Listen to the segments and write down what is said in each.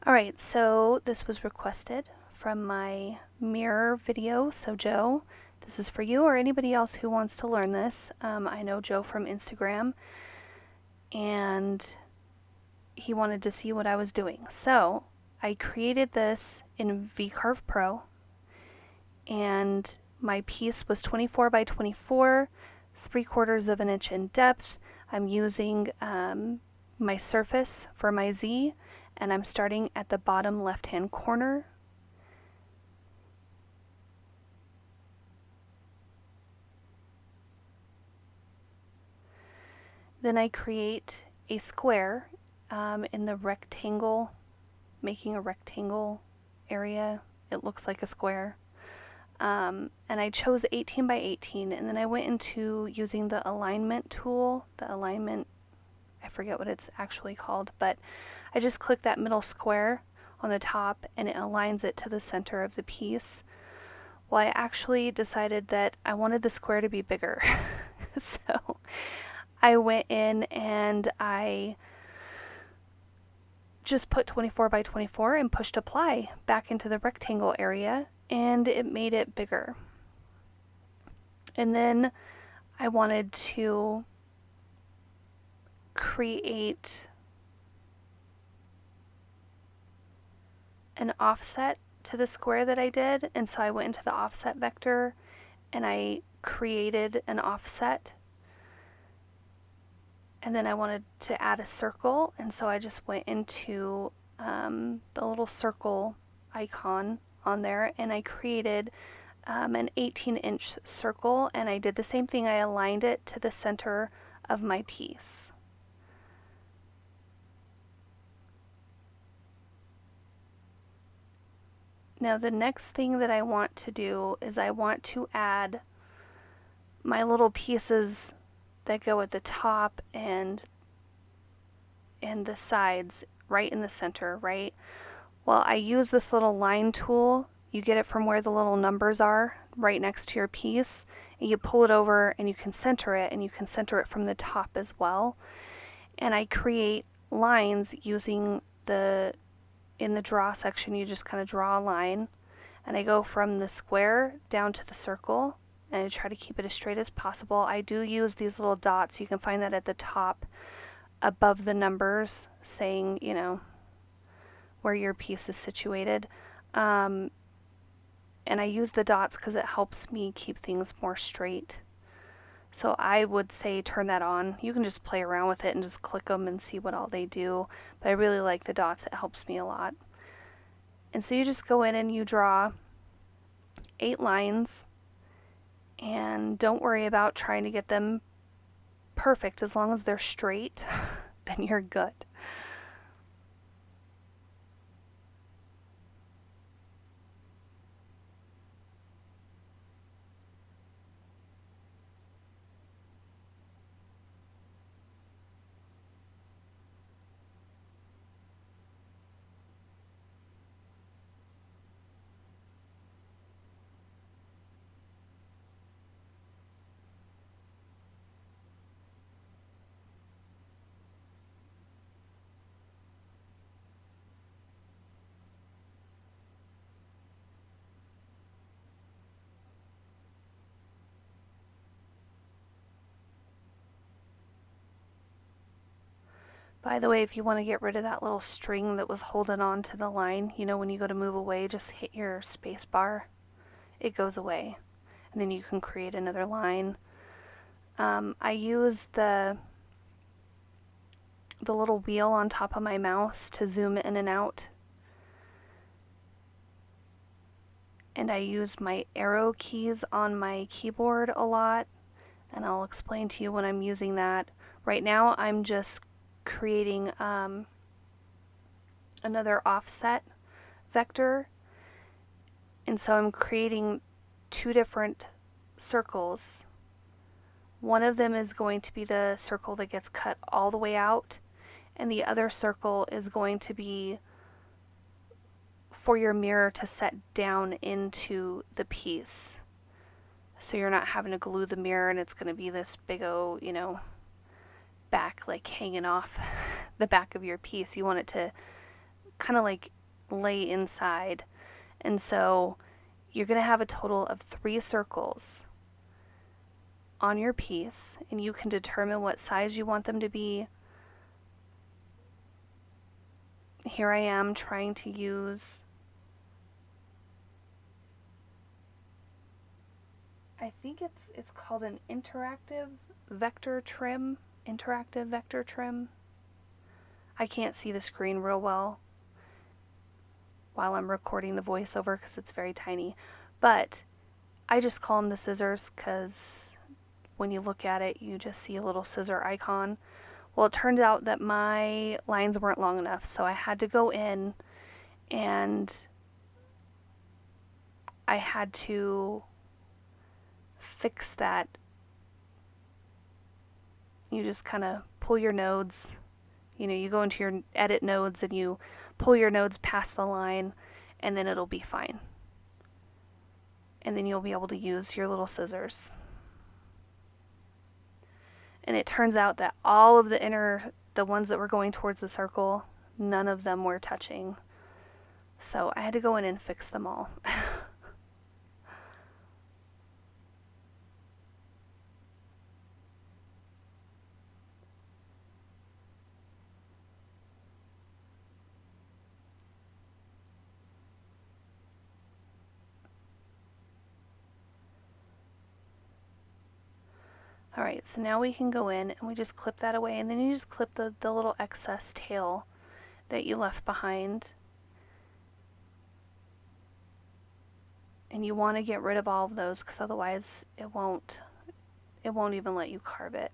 Alright, so this was requested from my mirror video. So Joe, this is for you or anybody else who wants to learn this. I know Joe from Instagram, and he wanted to see what I was doing. So I created this in V Carve Pro, and my piece was 24 by 24, 3/4 of an inch in depth. I'm using my surface for my Z, and I'm starting at the bottom left hand corner. Then I create a square in the rectangle, making a rectangle area. It looks like a square. And I chose 18 by 18, and then I went into using the alignment tool, I forget what it's actually called, but I just click that middle square on the top and it aligns it to the center of the piece. Well, I actually decided that I wanted the square to be bigger. So I went in and I just put 24 by 24 and pushed apply back into the rectangle area, and it made it bigger. And then I wanted to create an offset to the square that I did, and so I went into the offset vector and I created an offset. And then I wanted to add a circle, and so I just went into the little circle icon on there, and I created an 18-inch circle, and I did the same thing. I aligned it to the center of my piece. Now the next thing that I want to do is I want to add my little pieces that go at the top and the sides right in the center, right? Well, I use this little line tool. You get it from where the little numbers are right next to your piece, and you pull it over and you can center it, and you can center it from the top as well. And I create lines using in the draw section, you just kind of draw a line, and I go from the square down to the circle, and I try to keep it as straight as possible. I do use these little dots. You can find that at the top above the numbers saying, you know, where your piece is situated. And I use the dots because it helps me keep things more straight. So I would say turn that on. You can just play around with it and just click them and see what all they do. But I really like the dots. It helps me a lot. And so you just go in and you draw 8 lines. And don't worry about trying to get them perfect. As long as they're straight, then you're good. By the way, if you want to get rid of that little string that was holding on to the line, you know, when you go to move away, just hit your space bar. It goes away. And then you can create another line. I use the little wheel on top of my mouse to zoom in and out. And I use my arrow keys on my keyboard a lot. And I'll explain to you when I'm using that. Right now, I'm just creating another offset vector, and so I'm creating 2 different circles. One of them is going to be the circle that gets cut all the way out, and the other circle is going to be for your mirror to set down into the piece. So you're not having to glue the mirror and it's going to be this big old, you know, back like hanging off the back of your piece. You want it to kind of like lay inside. And so you're going to have a total of 3 circles on your piece, and you can determine what size you want them to be. Here I am trying to use, I think it's called an interactive vector trim. Interactive vector trim. I can't see the screen real well while I'm recording the voiceover because it's very tiny. But I just call them the scissors because when you look at it, you just see a little scissor icon. Well, it turned out that my lines weren't long enough, so I had to go in and I had to fix that. You just kind of pull your nodes, you go into your edit nodes and you pull your nodes past the line, and then it'll be fine. And then you'll be able to use your little scissors. And it turns out that all of the ones that were going towards the circle, none of them were touching. So I had to go in and fix them all. Alright, so now we can go in and we just clip that away, and then you just clip the little excess tail that you left behind. And you want to get rid of all of those because otherwise it won't even let you carve it.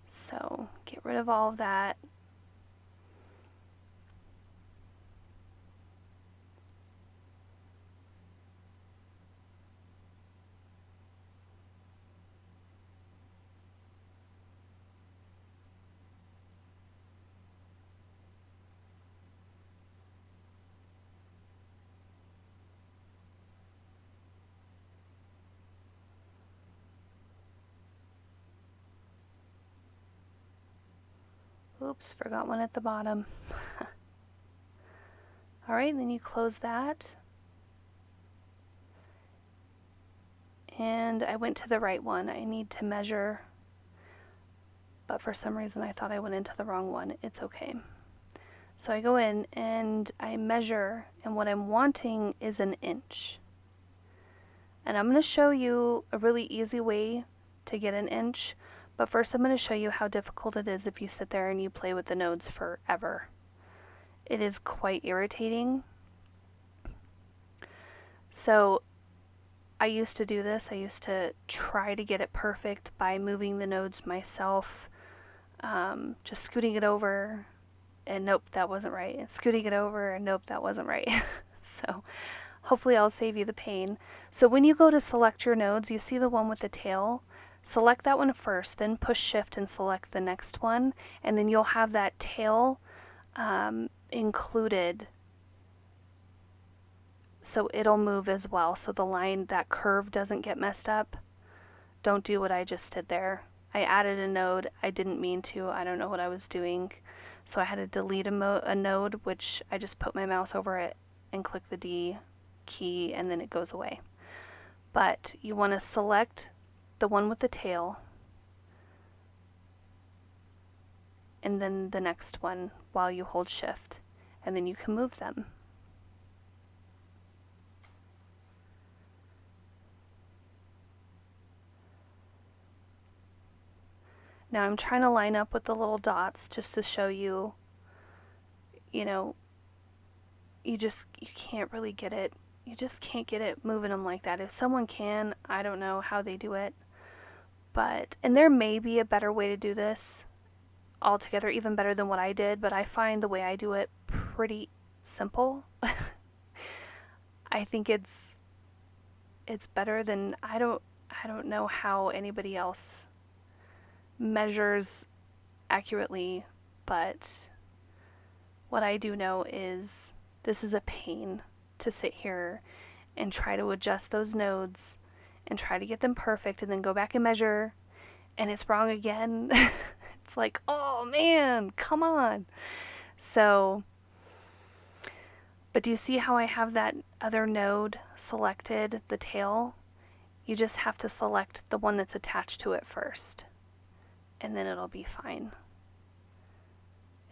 So get rid of all of that. Oops, forgot one at the bottom. Alright, then you close that. And I went to the right one. I need to measure, but for some reason I thought I went into the wrong one. It's okay. So I go in and I measure, and what I'm wanting is 1 inch. And I'm going to show you a really easy way to get 1 inch. But first I'm going to show you how difficult it is if you sit there and you play with the nodes forever. It is quite irritating. So I used to do this. I used to try to get it perfect by moving the nodes myself, just scooting it over, and nope, that wasn't right. And scooting it over, and nope, that wasn't right. So hopefully I'll save you the pain. So when you go to select your nodes, you see the one with the tail. Select that one first, then push shift and select the next one, and then you'll have that tail included, so it'll move as well, so the line, that curve doesn't get messed up. Don't do what I just did there. I added a node. I didn't mean to. I don't know what I was doing, so I had to delete a node, which I just put my mouse over it and click the D key, and then it goes away. But you want to select the one with the tail, and then the next one while you hold shift, and then you can move them. Now I'm trying to line up with the little dots just to show you, you can't really get it. You just can't get it moving them like that. If someone can, I don't know how they do it. And there may be a better way to do this altogether, even better than what I did, but I find the way I do it pretty simple. I think it's better than, I don't know how anybody else measures accurately, but what I do know is this is a pain to sit here and try to adjust those nodes and try to get them perfect and then go back and measure and it's wrong again. It's like, oh man, come on. So But do you see how I have that other node selected, the tail? You just have to select the one that's attached to it first, and then it'll be fine.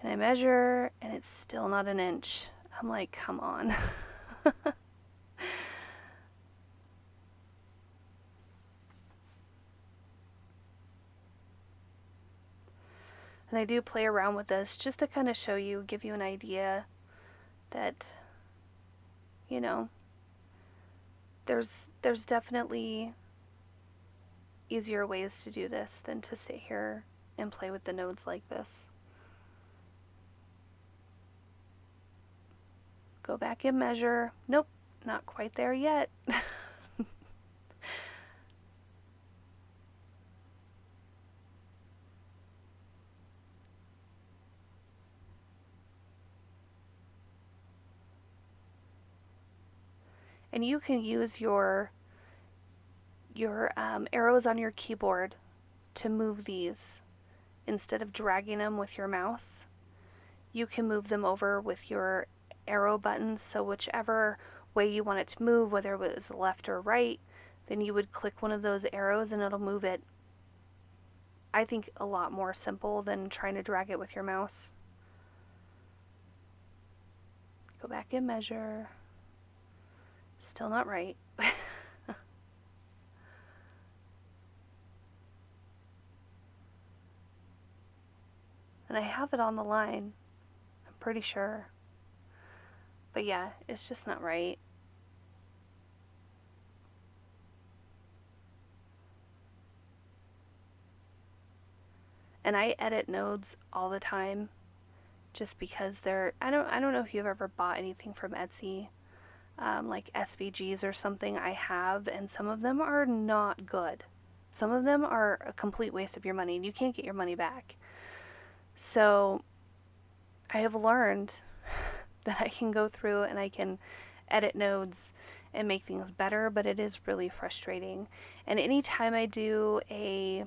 And I measure, and it's still not an inch. I'm like, come on. And I do play around with this just to kind of show you, give you an idea that, you know, there's definitely easier ways to do this than to sit here and play with the nodes like this. Go back and measure. Nope, not quite there yet. And you can use your arrows on your keyboard to move these. Instead of dragging them with your mouse, you can move them over with your arrow buttons. So whichever way you want it to move, whether it was left or right, then you would click one of those arrows and it'll move it. I think a lot more simple than trying to drag it with your mouse. Go back and measure. Still not right. And I have it on the line, I'm pretty sure. But yeah, it's just not right. And I edit nodes all the time just because they're, I don't know if you've ever bought anything from Etsy, like SVGs or something. I have, and some of them are not good. Some of them are a complete waste of your money and you can't get your money back. So I have learned that I can go through and I can edit nodes and make things better, but it is really frustrating. And anytime I do a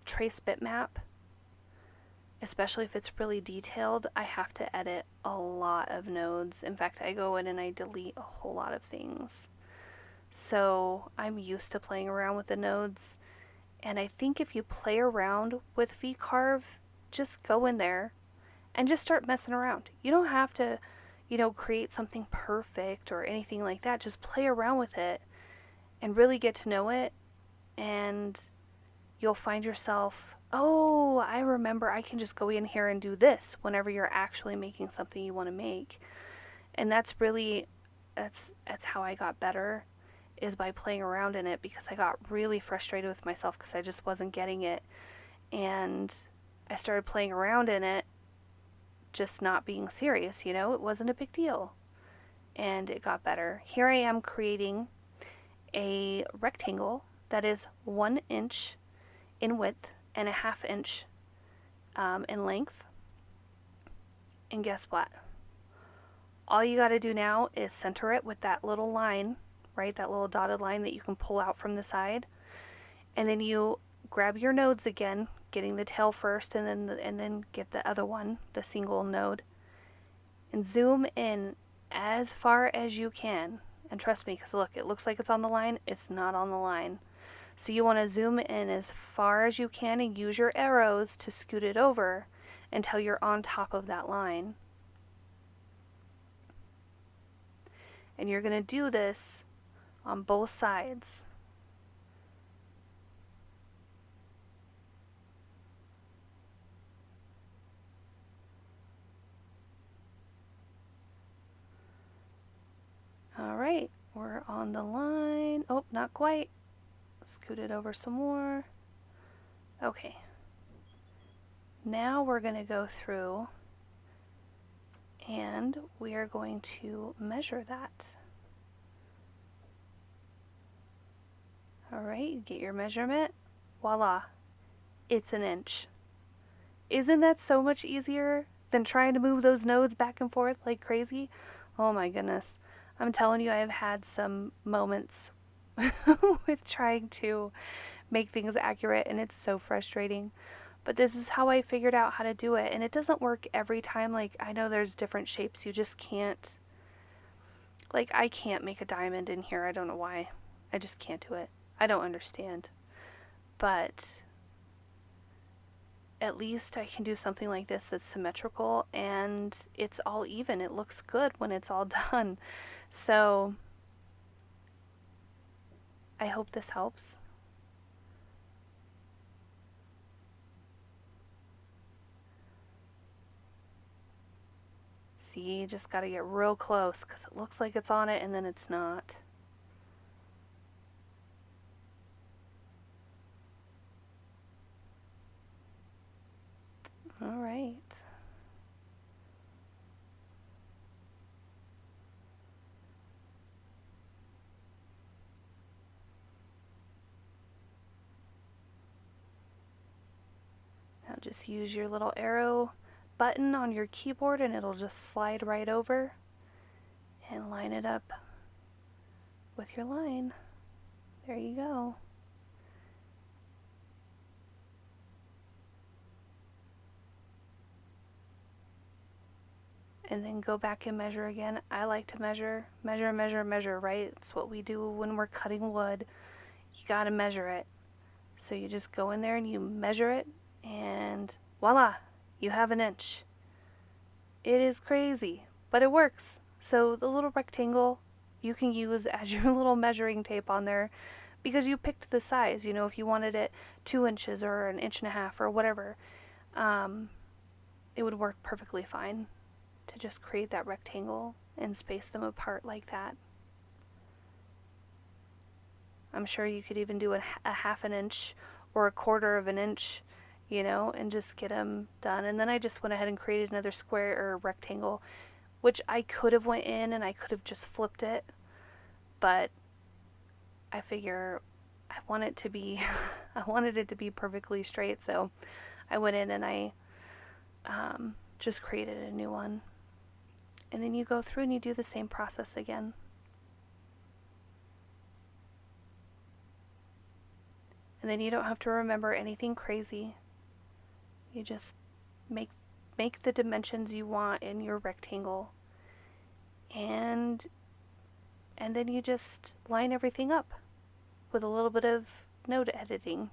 trace bitmap, especially if it's really detailed, I have to edit a lot of nodes. In fact, I go in and I delete a whole lot of things. So I'm used to playing around with the nodes. And I think if you play around with V Carve, just go in there and just start messing around. You don't have to, create something perfect or anything like that. Just play around with it and really get to know it. And you'll find yourself, oh, I remember I can just go in here and do this whenever you're actually making something you want to make. And that's really, that's how I got better, is by playing around in it, because I got really frustrated with myself because I just wasn't getting it. And I started playing around in it, just not being serious, it wasn't a big deal. And it got better. Here I am creating a rectangle that is 1 inch in width and a 1/2 inch in length. And guess what? All you got to do now is center it with that little line, right? That little dotted line that you can pull out from the side. And then you grab your nodes again, getting the tail first, and then get the other one, the single node, and zoom in as far as you can. And trust me, because look, it looks like it's on the line. It's not on the line. So you want to zoom in as far as you can and use your arrows to scoot it over until you're on top of that line. And you're going to do this on both sides. All right, we're on the line. Oh, not quite. Scoot it over some more. Okay. Now we're going to go through and we are going to measure that. All right, you get your measurement. Voila, it's 1 inch. Isn't that so much easier than trying to move those nodes back and forth like crazy? Oh my goodness. I'm telling you, I have had some moments with trying to make things accurate, and it's so frustrating. But this is how I figured out how to do it. And it doesn't work every time. Like, I know there's different shapes. You just can't, like, I can't make a diamond in here. I don't know why. I just can't do it. I don't understand. But at least I can do something like this that's symmetrical and it's all even. It looks good when it's all done. So I hope this helps. See, you just got to get real close because it looks like it's on it and then it's not. All right. Now just use your little arrow button on your keyboard and it'll just slide right over and line it up with your line. There you go. And then go back and measure again. I like to measure, right? It's what we do when we're cutting wood. You gotta measure it. So you just go in there and you measure it and voila, you have an inch. It is crazy, but it works. So the little rectangle you can use as your little measuring tape on there because you picked the size. You know, if you wanted it 2 inches or 1.5 inches or whatever, it would work perfectly fine to just create that rectangle and space them apart like that. I'm sure you could even do a 1/2 inch or 1/4 inch, you know, and just get them done. And then I just went ahead and created another square or rectangle, which I could have went in and I could have just flipped it, but I figure I want it to be, I wanted it to be perfectly straight, so I went in and I just created a new one. And then you go through and you do the same process again. And then you don't have to remember anything crazy. You just make the dimensions you want in your rectangle. And then you just line everything up with a little bit of node editing.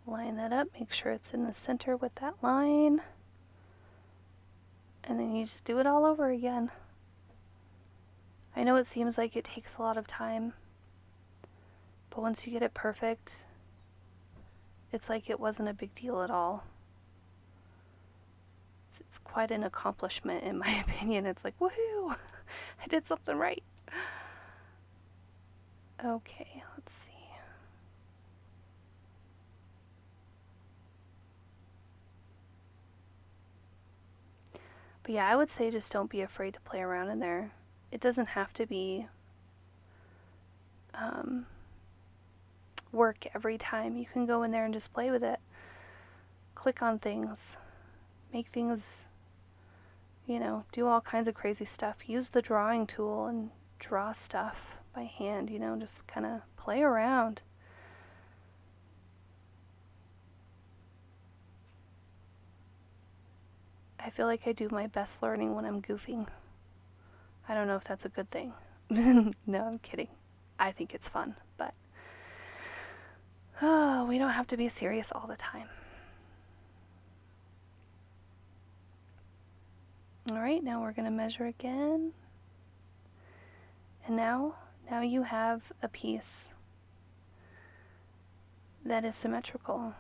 Line that up, make sure it's in the center with that line. And then you just do it all over again. I know it seems like it takes a lot of time, but once you get it perfect, it's like it wasn't a big deal at all. It's quite an accomplishment in my opinion. It's like, woohoo, I did something right. Okay, let's see. But yeah, I would say just don't be afraid to play around in there. It doesn't have to be work every time. You can go in there and just play with it. Click on things. Make things, you know, do all kinds of crazy stuff. Use the drawing tool and draw stuff by hand, you know, just kind of play around. I feel like I do my best learning when I'm goofing. I don't know if that's a good thing. No, I'm kidding. I think it's fun, but we don't have to be serious all the time. Alright, now we're going to measure again. And now you have a piece that is symmetrical.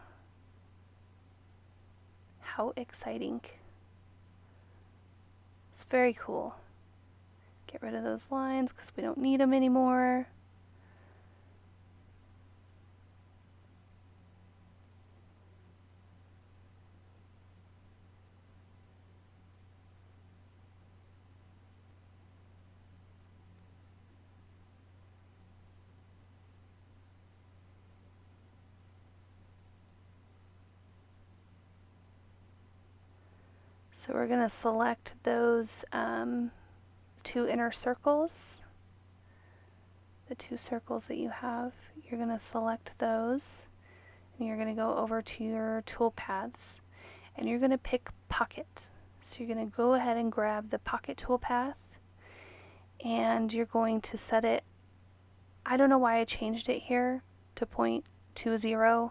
How exciting. It's very cool. Get rid of those lines because we don't need them anymore. So we're going to select those 2 inner circles, the 2 circles that you have. You're going to select those, and you're going to go over to your tool paths, and you're going to pick Pocket. So you're going to go ahead and grab the Pocket tool path, and you're going to set it, I don't know why I changed it here, to 0.20.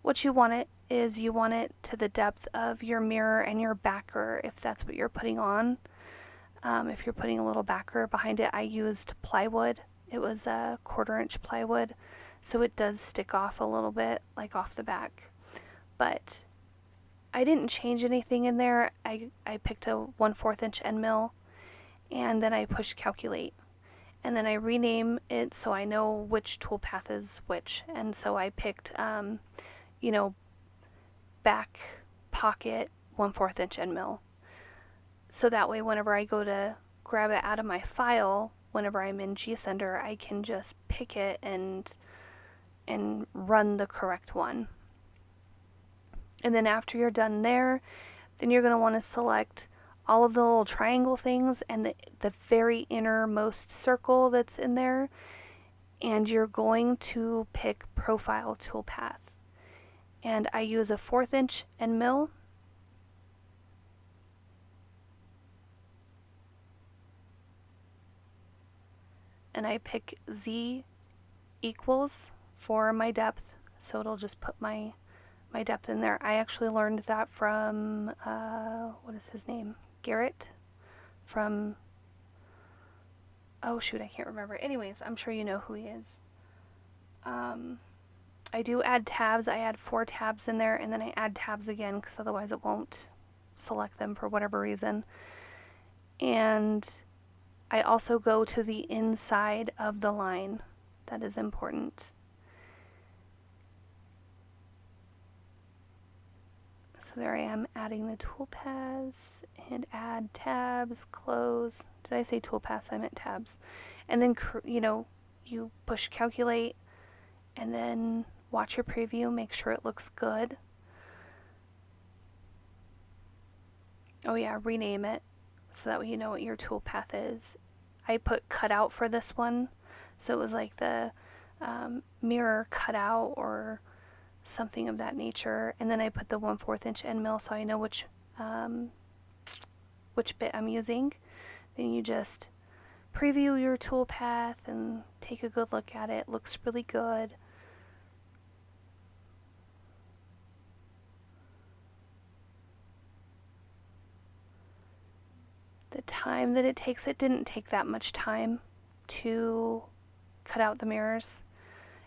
What you want it is you want it to the depth of your mirror and your backer, if that's what you're putting on. If you're putting a little backer behind it, I used plywood. It was a 1/4 inch plywood, so it does stick off a little bit, like off the back. But I didn't change anything in there. I picked a 1/4 inch end mill, and then I pushed calculate. And then I rename it so I know which tool path is which. And so I picked, back pocket 1/4 inch end mill. So that way whenever I go to grab it out of my file, whenever I'm in GSender, I can just pick it and run the correct one. And then after you're done there, then you're going to want to select all of the little triangle things and the very innermost circle that's in there, and you're going to pick Profile Toolpath. And I use a 1/4 inch end mill. And I pick Z equals for my depth, so it'll just put my depth in there. I actually learned that from, what is his name? Garrett from, oh shoot, I can't remember. Anyways, I'm sure you know who he is. I do add tabs. I add 4 tabs in there, and then I add tabs again because otherwise it won't select them for whatever reason. And I also go to the inside of the line. That is important. So there I am adding the toolpaths and add tabs, close. Did I say toolpaths? I meant tabs. And then, you push calculate and then watch your preview, make sure it looks good. Oh yeah, rename it so that way you know what your toolpath is. I put cutout for this one, so it was like the mirror cutout or something of that nature. And then I put the 1/4 inch end mill so I know which bit I'm using. Then you just preview your toolpath and take a good look at it. It looks really good. The time that it takes, it didn't take that much time to cut out the mirrors.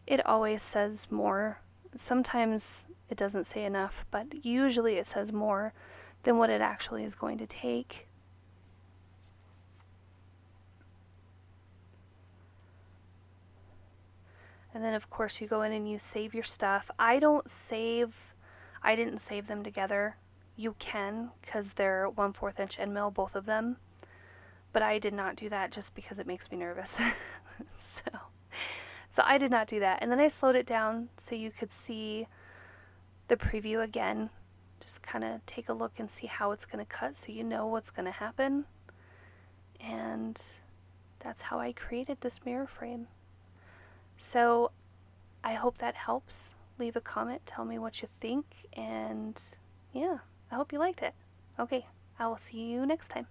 It always says more. Sometimes it doesn't say enough, but usually it says more than what it actually is going to take. And then of course you go in and you save your stuff. I didn't save them together. You can, because they're 1/4 inch end mill, both of them. But I did not do that just because it makes me nervous. So I did not do that. And then I slowed it down so you could see the preview again. Just kind of take a look and see how it's going to cut so you know what's going to happen. And that's how I created this mirror frame. So I hope that helps. Leave a comment, tell me what you think, and yeah, I hope you liked it. Okay, I will see you next time.